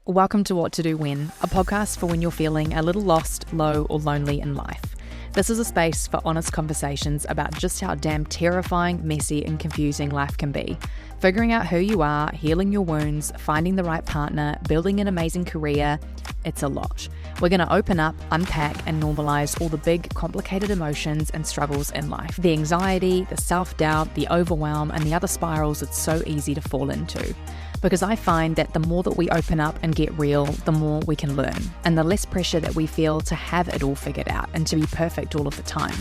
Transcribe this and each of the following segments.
Welcome to What to Do When, a podcast for when you're feeling a little lost, low, or lonely in life. This is a space for honest conversations about just how damn terrifying, messy, and confusing life can be. Figuring out who you are, healing your wounds, finding the right partner, building an amazing career, it's a lot. We're going to open up, unpack, and normalize all the big, complicated emotions and struggles in life. The anxiety, the self-doubt, the overwhelm, and the other spirals it's so easy to fall into. Because I find that the more that we open up and get real, the more we can learn, and the less pressure that we feel to have it all figured out and to be perfect all of the time.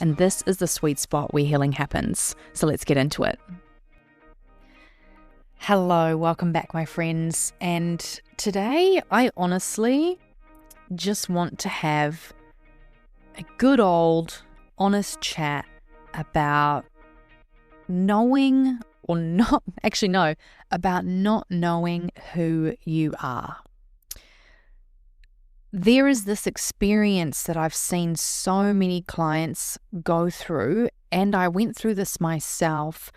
And this is the sweet spot where healing happens. So let's get into it. Hello, welcome back, my friends. And today I honestly just want to have a good old honest chat about knowing about not knowing who you are. There is this experience that I've seen so many clients go through, and I went through this myself,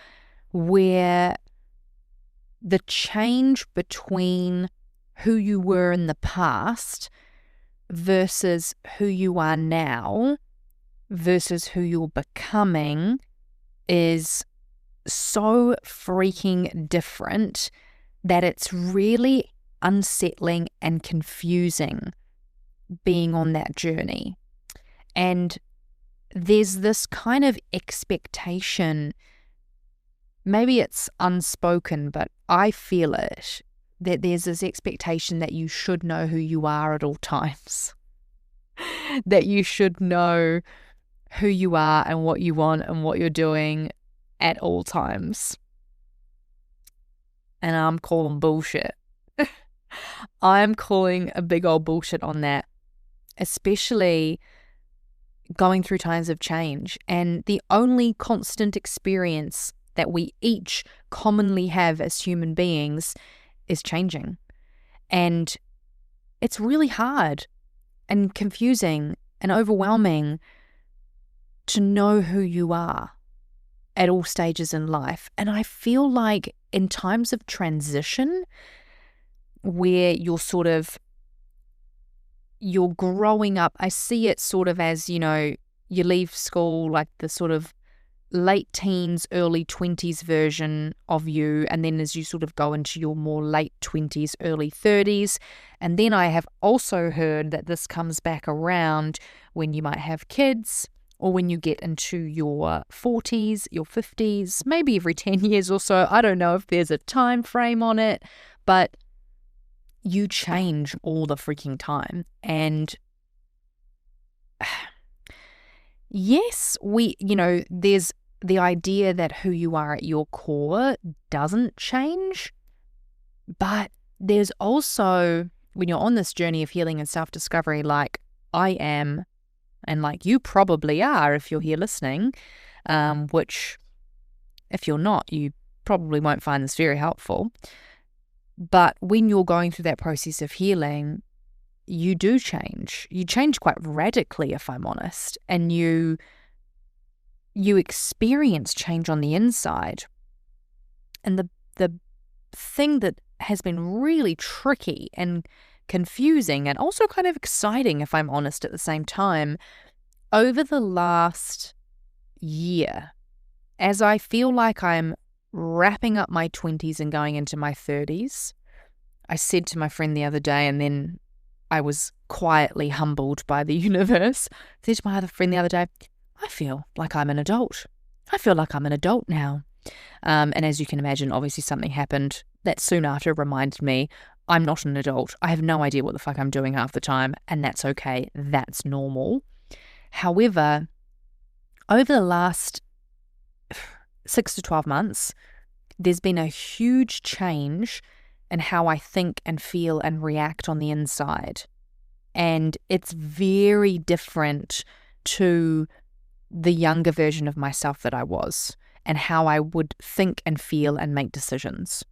where the change between who you were in the past versus who you are now versus who you're becoming is so freaking different that it's really unsettling and confusing being on that journey. And there's this kind of expectation, maybe it's unspoken, but I feel it, that there's this expectation that you should know who you are at all times, that you should know who you are and what you want and what you're doing at all times. And I'm calling bullshit. I'm calling a big old bullshit on that, especially going through times of change. And the only constant experience that we each commonly have as human beings is changing. And it's really hard and confusing and overwhelming to know who you are at all stages in life. And I feel like in times of transition, where you're growing up, I see it sort of as, you leave school, like the sort of late teens, early 20s version of you, and then as you sort of go into your more late 20s, early 30s. And then I have also heard that this comes back around when you might have kids, or when you get into your 40s, your 50s, maybe every 10 years or so. I don't know if there's a time frame on it, but you change all the freaking time. And yes, there's the idea that who you are at your core doesn't change, but there's also, when you're on this journey of healing and self-discovery, like I am, and like you probably are if you're here listening, which if you're not, you probably won't find this very helpful. But when you're going through that process of healing, you do change. You change quite radically, if I'm honest, and you experience change on the inside. And the thing that has been really tricky and confusing and also kind of exciting, if I'm honest, at the same time, over the last year, as I feel like I'm wrapping up my 20s and going into my 30s, I said to my friend the other day, and then I was quietly humbled by the universe, I said to my other friend the other day, I feel like I'm an adult. I feel like I'm an adult now. And as you can imagine, obviously something happened that soon after reminded me I'm not an adult. I have no idea what the fuck I'm doing half the time, and that's okay. That's normal. However, over the last 6 to 12 months, there's been a huge change in how I think and feel and react on the inside. And it's very different to the younger version of myself that I was, and how I would think and feel and make decisions.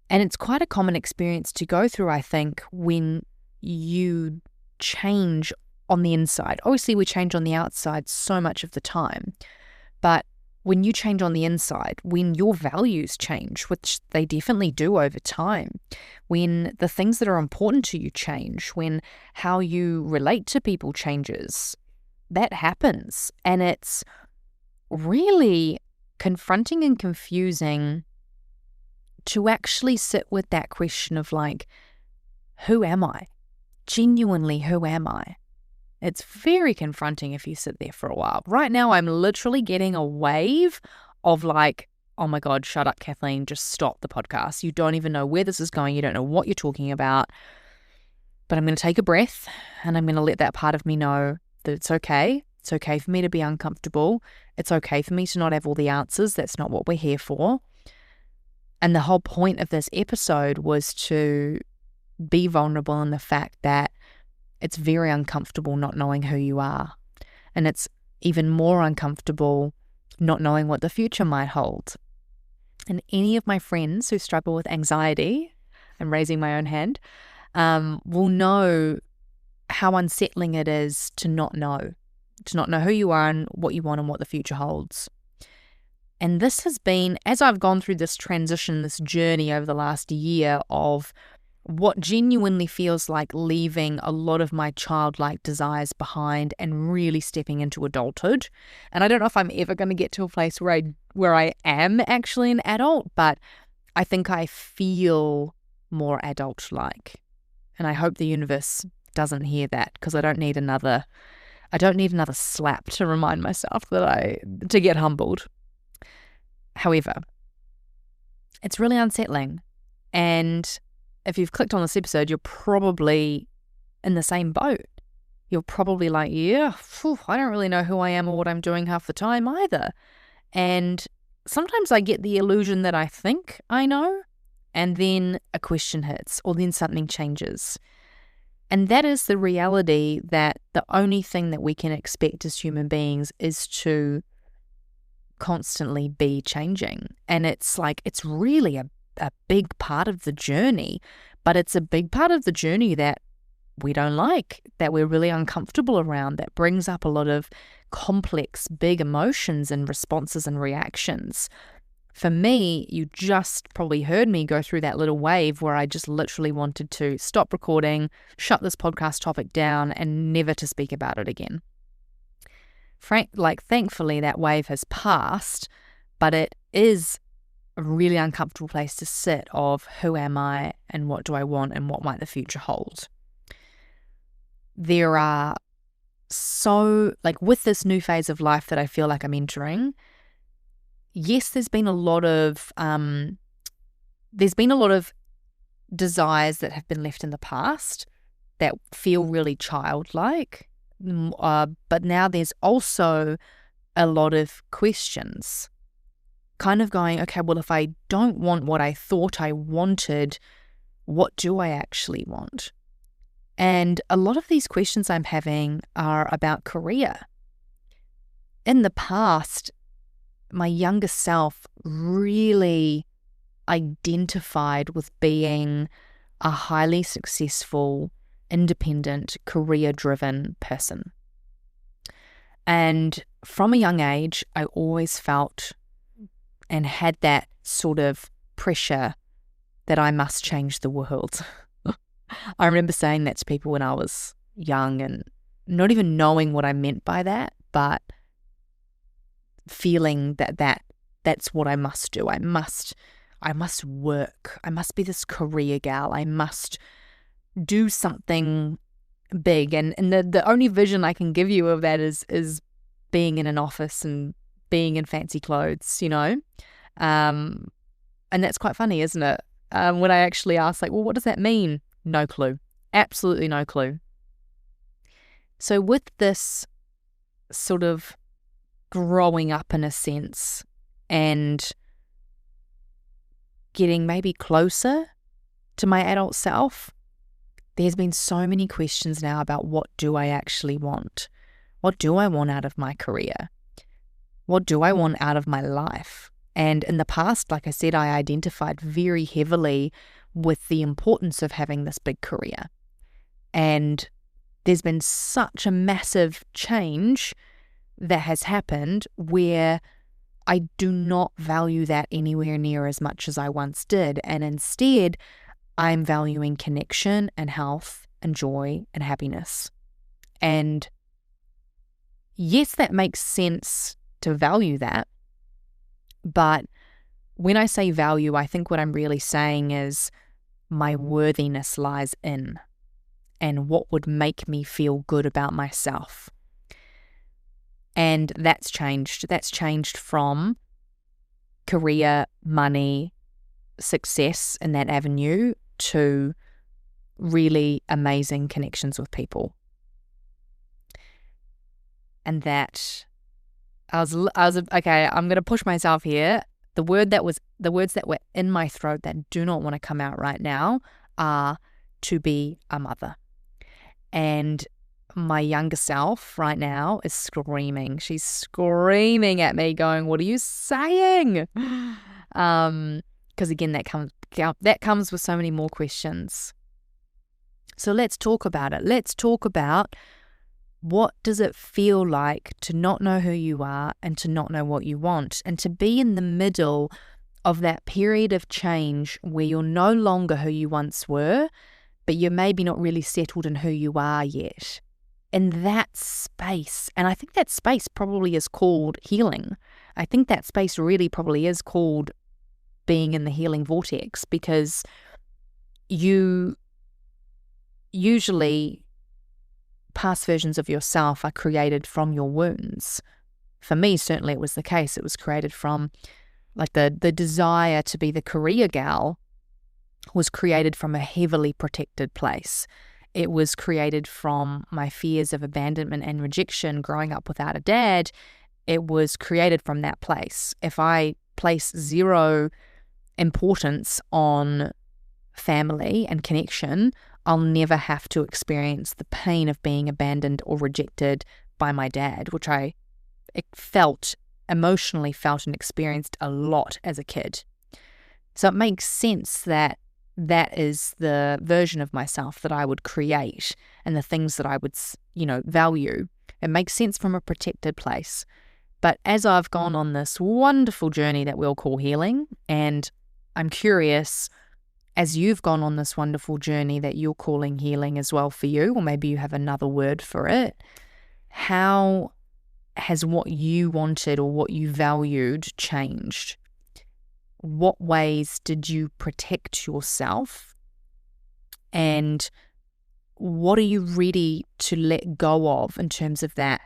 And it's quite a common experience to go through, I think, when you change on the inside. Obviously, we change on the outside so much of the time. But when you change on the inside, when your values change, which they definitely do over time, when the things that are important to you change, when how you relate to people changes, that happens. And it's really confronting and confusing to actually sit with that question of like, who am I? Genuinely, who am I? It's very confronting if you sit there for a while. Right now, I'm literally getting a wave of like, oh my God, shut up, Kathleen, just stop the podcast. You don't even know where this is going. You don't know what you're talking about. But I'm going to take a breath and I'm going to let that part of me know that it's okay. It's okay for me to be uncomfortable. It's okay for me to not have all the answers. That's not what we're here for. And the whole point of this episode was to be vulnerable in the fact that it's very uncomfortable not knowing who you are. And it's even more uncomfortable not knowing what the future might hold. And any of my friends who struggle with anxiety, I'm raising my own hand, will know how unsettling it is to not know who you are and what you want and what the future holds. And this has been, as I've gone through this transition, this journey over the last year of what genuinely feels like leaving a lot of my childlike desires behind and really stepping into adulthood. And I don't know if I'm ever going to get to a place where I am actually an adult, but I think I feel more adult-like. And I hope the universe doesn't hear that, because I don't need another slap to remind myself to get humbled. However, it's really unsettling. And if you've clicked on this episode, you're probably in the same boat. You're probably like, yeah, I don't really know who I am or what I'm doing half the time either. And sometimes I get the illusion that I think I know, and then a question hits, or then something changes. And that is the reality, that the only thing that we can expect as human beings is to constantly be changing. And it's like, it's really a big part of the journey, but it's a big part of the journey that we don't like, that we're really uncomfortable around, that brings up a lot of complex, big emotions and responses and reactions. For me, you just probably heard me go through that little wave where I just literally wanted to stop recording, shut this podcast topic down, and never to speak about it again. Thankfully, that wave has passed, but it is a really uncomfortable place to sit of who am I and what do I want and what might the future hold. There are with this new phase of life that I feel like I'm entering, yes, there's been a lot of desires that have been left in the past that feel really childlike, but now there's also a lot of questions, kind of going, okay, well, if I don't want what I thought I wanted, what do I actually want? And a lot of these questions I'm having are about career. In the past, my younger self really identified with being a highly successful, independent, career-driven person. And from a young age, I always felt and had that sort of pressure that I must change the world. I remember saying that to people when I was young and not even knowing what I meant by that, but feeling that's what I must do. I must work. I must be this career gal. I must do something big. And the only vision I can give you of that is being in an office and being in fancy clothes, you know? And that's quite funny, isn't it? When I actually ask, like, well, what does that mean? No clue. Absolutely no clue. So with this sort of growing up in a sense and getting maybe closer to my adult self, there's been so many questions now about what do I actually want? What do I want out of my career? What do I want out of my life? And in the past, like I said, I identified very heavily with the importance of having this big career. And there's been such a massive change that has happened where I do not value that anywhere near as much as I once did. And instead, I'm valuing connection and health and joy and happiness. And yes, that makes sense to value that. But when I say value, I think what I'm really saying is my worthiness lies in, and what would make me feel good about myself. And that's changed. That's changed from career, money, success in that avenue to really amazing connections with people. And that I was okay, I'm going to push myself here. The words that were in my throat that do not want to come out right now are to be a mother. And my younger self right now is screaming. She's screaming at me going, "What are you saying?" Because again, that comes with so many more questions. So let's talk about it. Let's talk about, what does it feel like to not know who you are and to not know what you want, and to be in the middle of that period of change where you're no longer who you once were, but you're maybe not really settled in who you are yet. In that space, and I think that space probably is called healing. I think that space really probably is called being in the healing vortex, because you usually, past versions of yourself are created from your wounds. For me, certainly it was the case. It was created from, like, the desire to be the career gal was created from a heavily protected place. It was created from my fears of abandonment and rejection growing up without a dad. It was created from that place. If I place zero importance on family and connection, I'll never have to experience the pain of being abandoned or rejected by my dad, which I emotionally felt and experienced a lot as a kid. So it makes sense that that is the version of myself that I would create and the things that I would, value. It makes sense from a protected place. But as I've gone on this wonderful journey that we'll call healing, and I'm curious, as you've gone on this wonderful journey that you're calling healing as well for you, or maybe you have another word for it, how has what you wanted or what you valued changed? What ways did you protect yourself? And what are you ready to let go of in terms of that,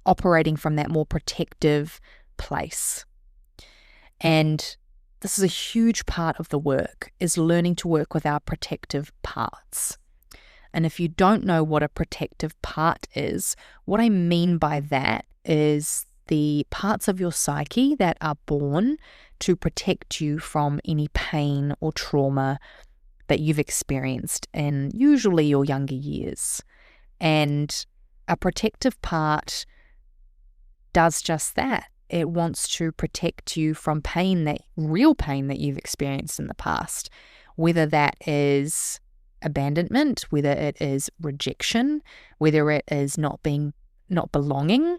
operating from that more protective place? And this is a huge part of the work, is learning to work with our protective parts. And if you don't know what a protective part is, what I mean by that is the parts of your psyche that are born to protect you from any pain or trauma that you've experienced in usually your younger years. And a protective part does just that. It wants to protect you from real pain that you've experienced in the past, whether that is abandonment, whether it is rejection, whether it is not belonging,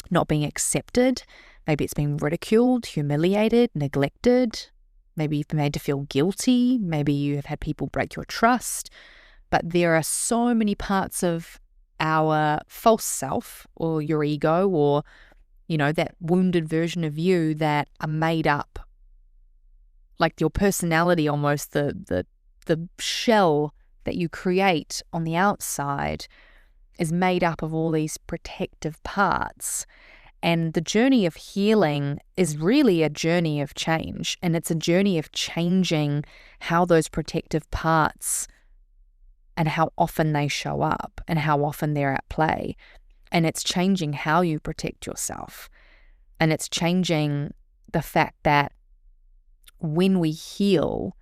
not being accepted. Maybe it's being ridiculed, humiliated, neglected. Maybe you've been made to feel guilty. Maybe you have had people break your trust. But there are so many parts of our false self, or your ego, or that wounded version of you that are made up, like your personality almost, the shell that you create on the outside is made up of all these protective parts. And the journey of healing is really a journey of change, and it's a journey of changing how those protective parts and how often they show up and how often they're at play. And it's changing how you protect yourself. And it's changing the fact that when we heal,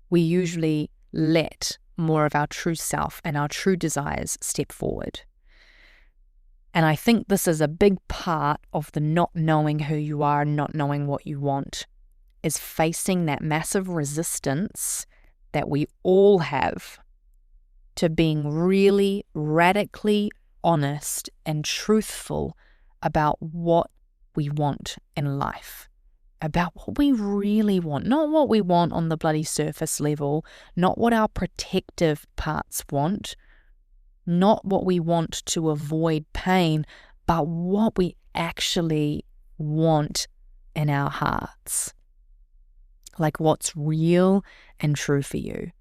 we usually let more of our true self and our true desires step forward. And I think this is a big part of the not knowing who you are and not knowing what you want, is facing that massive resistance that we all have to being really radically honest and truthful about what we want in life, about what we really want, not what we want on the bloody surface level, not what our protective parts want, not what we want to avoid pain, but what we actually want in our hearts. Like what's real and true for you.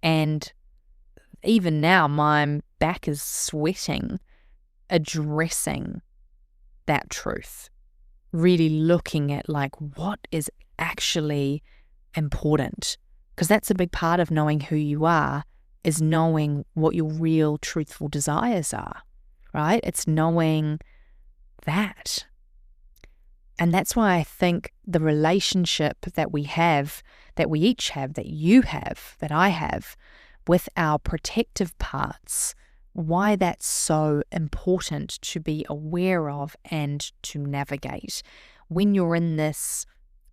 And even now, my back is sweating, addressing that truth. Really looking at like what is actually important, because that's a big part of knowing who you are, is knowing what your real truthful desires are, right? It's knowing that. And that's why I think the relationship that we have, that we each have, that you have, that I have with our protective parts, why that's so important to be aware of and to navigate. When you're in this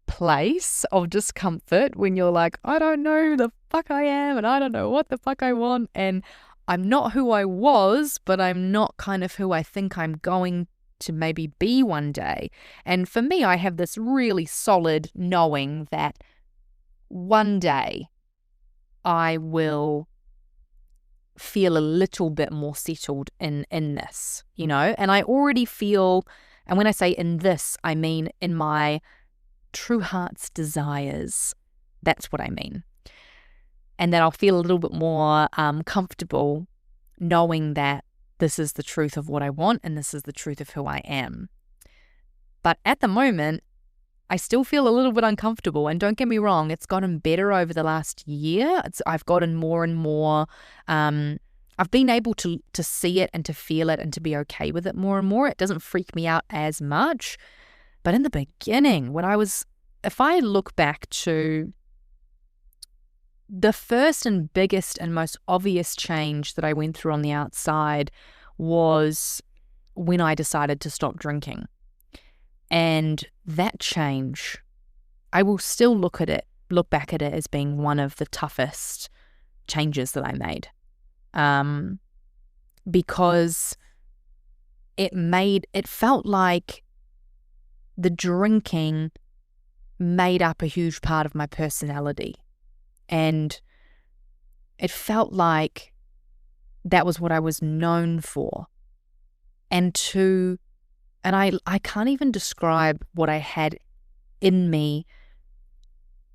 place of discomfort, when you're like, I don't know who the fuck I am and I don't know what the fuck I want, and I'm not who I was, but I'm not kind of who I think I'm going to maybe be one day. And for me, I have this really solid knowing that one day I will feel a little bit more settled in this, you know, and I already feel, and when I say in this, I mean in my true heart's desires. That's what I mean. And that I'll feel a little bit more comfortable knowing that this is the truth of what I want and this is the truth of who I am. But at the moment, I still feel a little bit uncomfortable. And don't get me wrong, it's gotten better over the last year. I've gotten more and more, I've been able to see it and to feel it and to be okay with it more and more. It doesn't freak me out as much. But in the beginning, if I look back to the first and biggest and most obvious change that I went through on the outside was when I decided to stop drinking. And that change, I will still look back at it as being one of the toughest changes that I made. Because it felt like the drinking made up a huge part of my personality. And it felt like that was what I was known for. And I can't even describe what I had in me.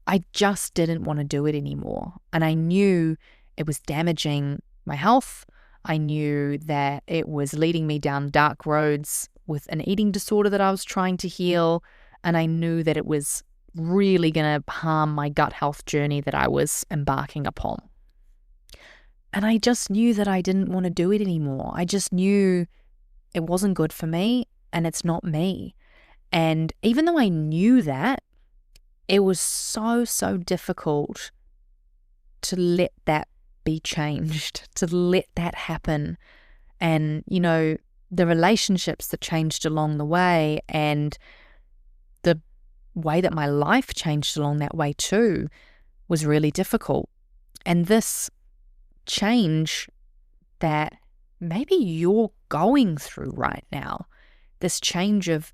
I just didn't want to do it anymore. And I knew it was damaging my health. I knew that it was leading me down dark roads with an eating disorder that I was trying to heal. And I knew that it was really going to harm my gut health journey that I was embarking upon. And I just knew that I didn't want to do it anymore. I just knew it wasn't good for me and it's not me. And even though I knew that, it was so difficult to let that be changed, to let that happen. And, you know, the relationships that changed along the way and the way that my life changed along that way too was really difficult. And this change that maybe you're going through right now, this change of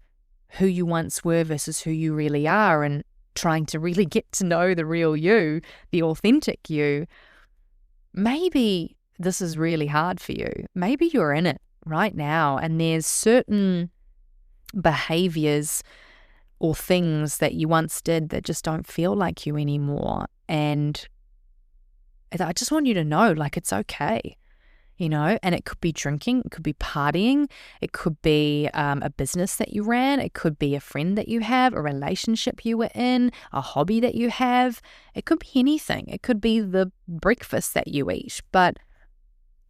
who you once were versus who you really are, and trying to really get to know the real you, the authentic you, maybe this is really hard for you. Maybe you're in it right now and there's certain behaviors or things that you once did that just don't feel like you anymore. And I just want you to know, like, it's okay, you know, and it could be drinking, it could be partying, it could be a business that you ran, it could be a friend that you have, a relationship you were in, a hobby that you have. It could be anything. It could be the breakfast that you eat. But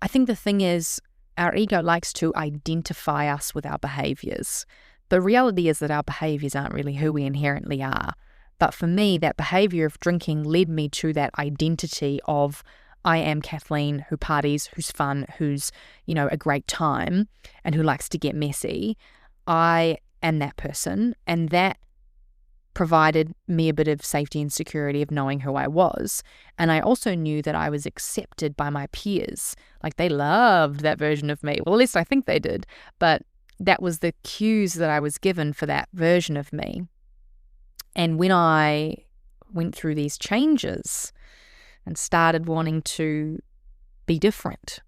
I think the thing is, our ego likes to identify us with our behaviors. The reality is that our behaviors aren't really who we inherently are. But for me, that behavior of drinking led me to that identity of, I am Kathleen, who parties, who's fun, who's, you know, a great time, and who likes to get messy. I am that person, and that provided me a bit of safety and security of knowing who I was. And I also knew that I was accepted by my peers. Like, they loved that version of me. Well, at least I think they did. But that was the cues that I was given for that version of me. And when I went through these changes and started wanting to be different,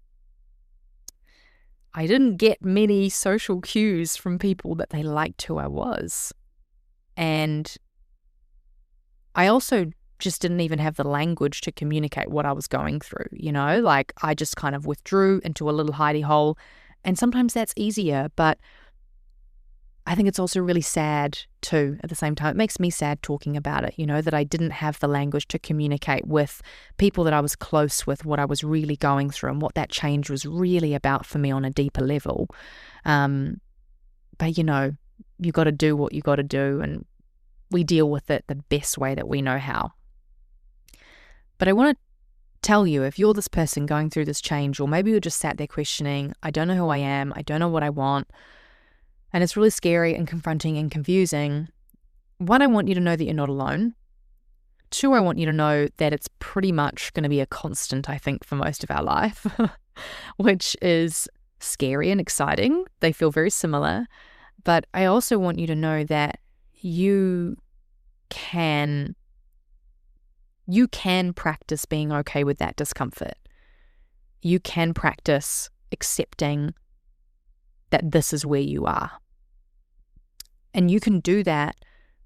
I didn't get many social cues from people that they liked who I was. And I also just didn't even have the language to communicate what I was going through, like I just kind of withdrew into a little hidey hole. And sometimes that's easier, but I think it's also really sad too at the same time. It makes me sad talking about it, that I didn't have the language to communicate with people that I was close with, what I was really going through and what that change was really about for me on a deeper level. But you got to do what you got to do, and we deal with it the best way that we know how. But I want to tell you, if you're this person going through this change, or maybe you're just sat there questioning, I don't know who I am, I don't know what I want, and it's really scary and confronting and confusing. One, I want you to know that you're not alone. Two, I want you to know that it's pretty much going to be a constant, I think, for most of our life, which is scary and exciting. They feel very similar. But I also want you to know that you can practice being okay with that discomfort. You can practice accepting that this is where you are. And you can do that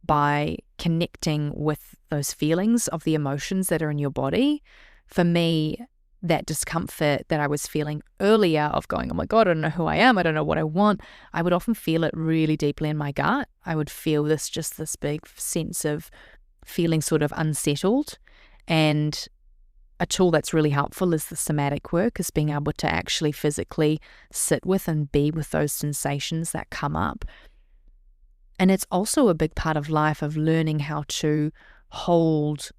by connecting with those feelings of the emotions that are in your body. For me, that discomfort that I was feeling earlier of going, oh my God, I don't know who I am, I don't know what I want, I would often feel it really deeply in my gut. I would feel this big sense of feeling sort of unsettled. And a tool that's really helpful is the somatic work, is being able to actually physically sit with and be with those sensations that come up. And it's also a big part of life of learning how to hold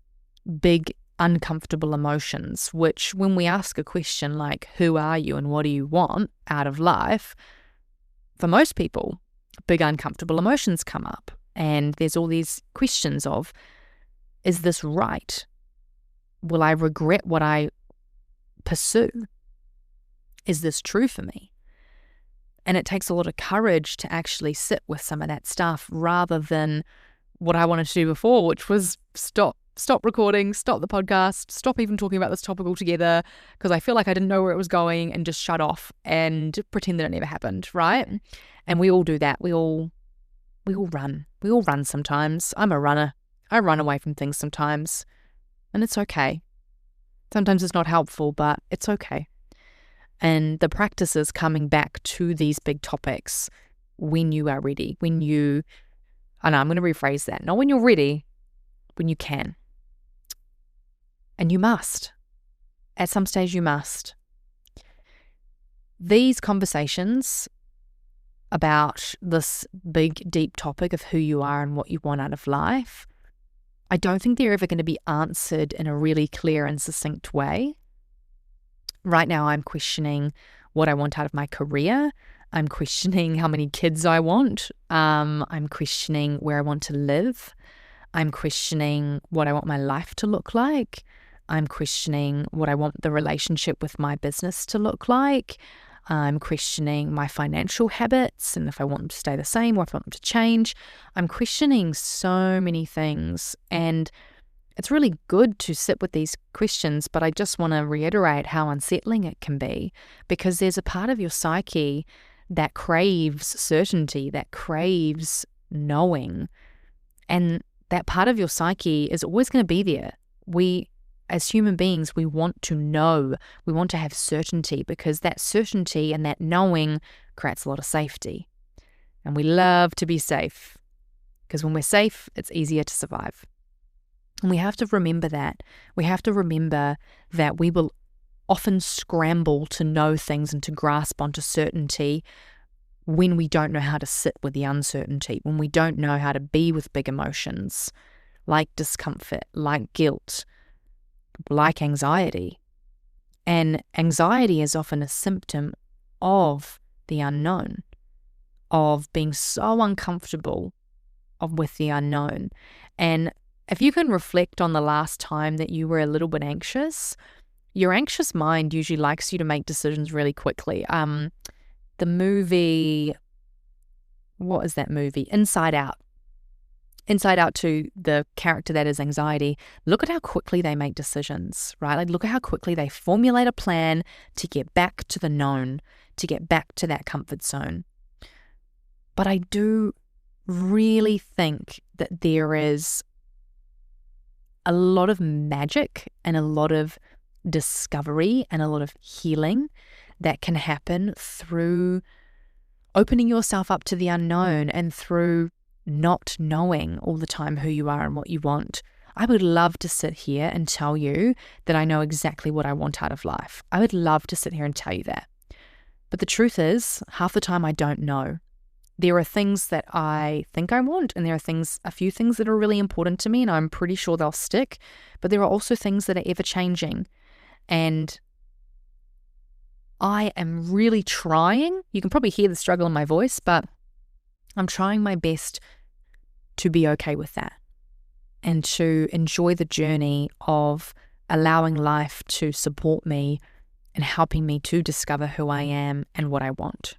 big, uncomfortable emotions, which when we ask a question like, who are you and what do you want out of life? For most people, big, uncomfortable emotions come up. And there's all these questions of, is this right? Will I regret what I pursue? Is this true for me? And it takes a lot of courage to actually sit with some of that stuff rather than what I wanted to do before, which was stop recording, stop the podcast, stop even talking about this topic altogether, because I feel like I didn't know where it was going, and just shut off and pretend that it never happened, right? And we all do that. We all run. We all run sometimes. I'm a runner. I run away from things sometimes. And it's okay. Sometimes it's not helpful, but it's okay. And the practice is coming back to these big topics when you are ready. I'm going to rephrase that. Not when you're ready, when you can. And you must. At some stage you must. These conversations about this big, deep topic of who you are and what you want out of life, I don't think they're ever going to be answered in a really clear and succinct way. Right now, I'm questioning what I want out of my career. I'm questioning how many kids I want. I'm questioning where I want to live. I'm questioning what I want my life to look like. I'm questioning what I want the relationship with my business to look like. I'm questioning my financial habits and if I want them to stay the same or if I want them to change. I'm questioning so many things, and it's really good to sit with these questions, but I just want to reiterate how unsettling it can be, because there's a part of your psyche that craves certainty, that craves knowing, and that part of your psyche is always going to be there. As human beings, we want to know, we want to have certainty, because that certainty and that knowing creates a lot of safety. And we love to be safe, because when we're safe, it's easier to survive. And we have to remember that. We have to remember that we will often scramble to know things and to grasp onto certainty when we don't know how to sit with the uncertainty, when we don't know how to be with big emotions like discomfort, like guilt, like anxiety. And anxiety is often a symptom of the unknown, of being so uncomfortable with the unknown. And if you can reflect on the last time that you were a little bit anxious, your anxious mind usually likes you to make decisions really quickly. The movie what is that movie? Inside Out. Inside Out to the character that is anxiety. Look at how quickly they make decisions, right? Like, look at how quickly they formulate a plan to get back to the known, to get back to that comfort zone. But I do really think that there is a lot of magic and a lot of discovery and a lot of healing that can happen through opening yourself up to the unknown and through not knowing all the time who you are and what you want. I would love to sit here and tell you that I know exactly what I want out of life. I would love to sit here and tell you that. But the truth is, half the time I don't know. There are things that I think I want, and there are a few things that are really important to me, and I'm pretty sure they'll stick. But there are also things that are ever changing. And I am really trying. You can probably hear the struggle in my voice, but I'm trying my best to be okay with that and to enjoy the journey of allowing life to support me and helping me to discover who I am and what I want.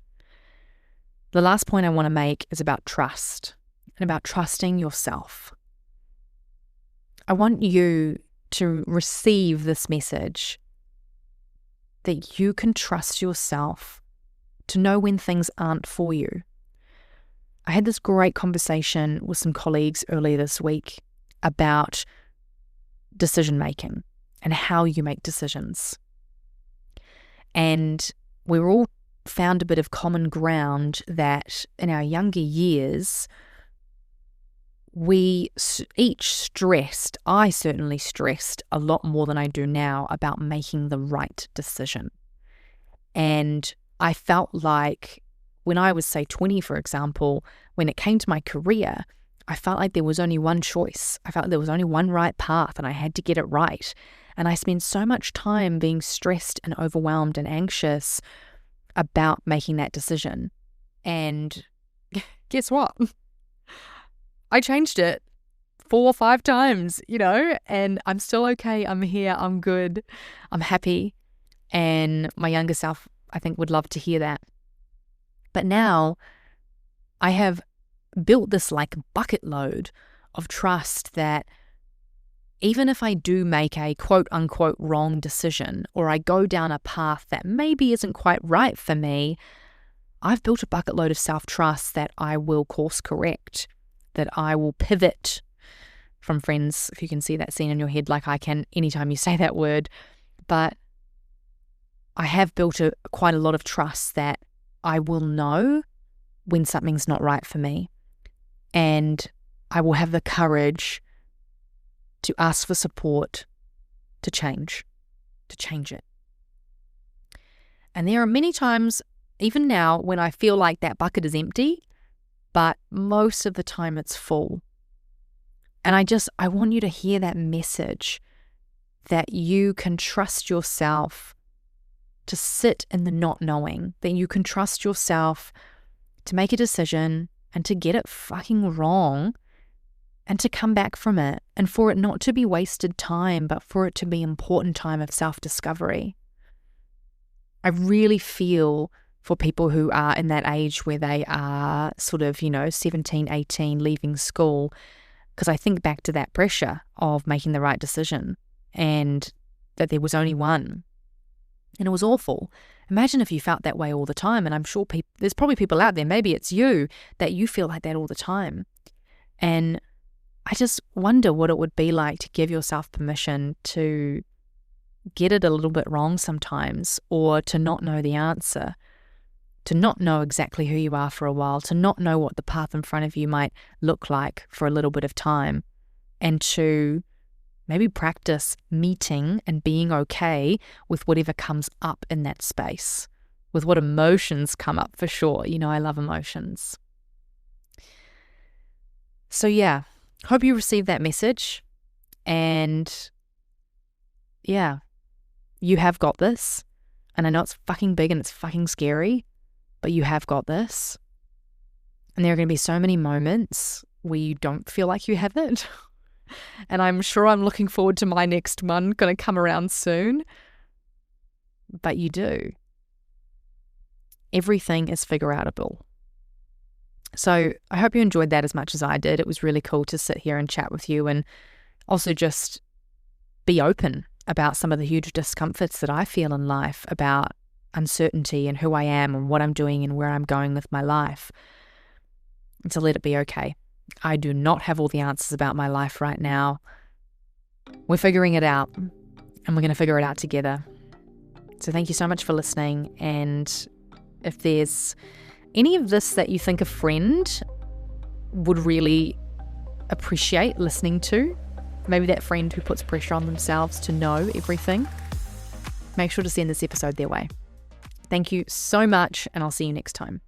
The last point I want to make is about trust and about trusting yourself. I want you to receive this message that you can trust yourself to know when things aren't for you. I had this great conversation with some colleagues earlier this week about decision making and how you make decisions. And we were all found a bit of common ground that in our younger years, we each stressed, I certainly stressed a lot more than I do now about making the right decision. And I felt like when I was, say, 20, for example, when it came to my career, I felt like there was only one choice. I felt like there was only one right path and I had to get it right. And I spent so much time being stressed and overwhelmed and anxious about making that decision. And guess what? I changed it 4 or 5 times, and I'm still okay. I'm here. I'm good. I'm happy. And my younger self, I think, would love to hear that. But now I have built this like bucket load of trust that even if I do make a quote unquote wrong decision, or I go down a path that maybe isn't quite right for me, I've built a bucket load of self-trust that I will course correct, that I will pivot from Friends, if you can see that scene in your head like I can anytime you say that word. But I have built quite a lot of trust that I will know when something's not right for me. And I will have the courage to ask for support to change it. And there are many times, even now, when I feel like that bucket is empty, but most of the time it's full. And I want you to hear that message that you can trust yourself to sit in the not knowing, that you can trust yourself to make a decision and to get it fucking wrong and to come back from it, and for it not to be wasted time, but for it to be important time of self-discovery. I really feel for people who are in that age where they are sort of, 17, 18, leaving school, because I think back to that pressure of making the right decision and that there was only one. And it was awful. Imagine if you felt that way all the time. And I'm sure there's probably people out there, maybe it's you, that you feel like that all the time. And I just wonder what it would be like to give yourself permission to get it a little bit wrong sometimes, or to not know the answer, to not know exactly who you are for a while, to not know what the path in front of you might look like for a little bit of time, and to maybe practice meeting and being okay with whatever comes up in that space, with what emotions come up for sure. I love emotions. So yeah, hope you received that message. And yeah, you have got this. And I know it's fucking big and it's fucking scary, but you have got this. And there are going to be so many moments where you don't feel like you have it. And I'm sure I'm looking forward to my next one, going to come around soon. But you do. Everything is figure-outable. So I hope you enjoyed that as much as I did. It was really cool to sit here and chat with you and also just be open about some of the huge discomforts that I feel in life, about uncertainty and who I am and what I'm doing and where I'm going with my life. And to let it be okay. I do not have all the answers about my life right now. We're figuring it out, and we're going to figure it out together. So thank you so much for listening. And if there's any of this that you think a friend would really appreciate listening to, maybe that friend who puts pressure on themselves to know everything, make sure to send this episode their way. Thank you so much, and I'll see you next time.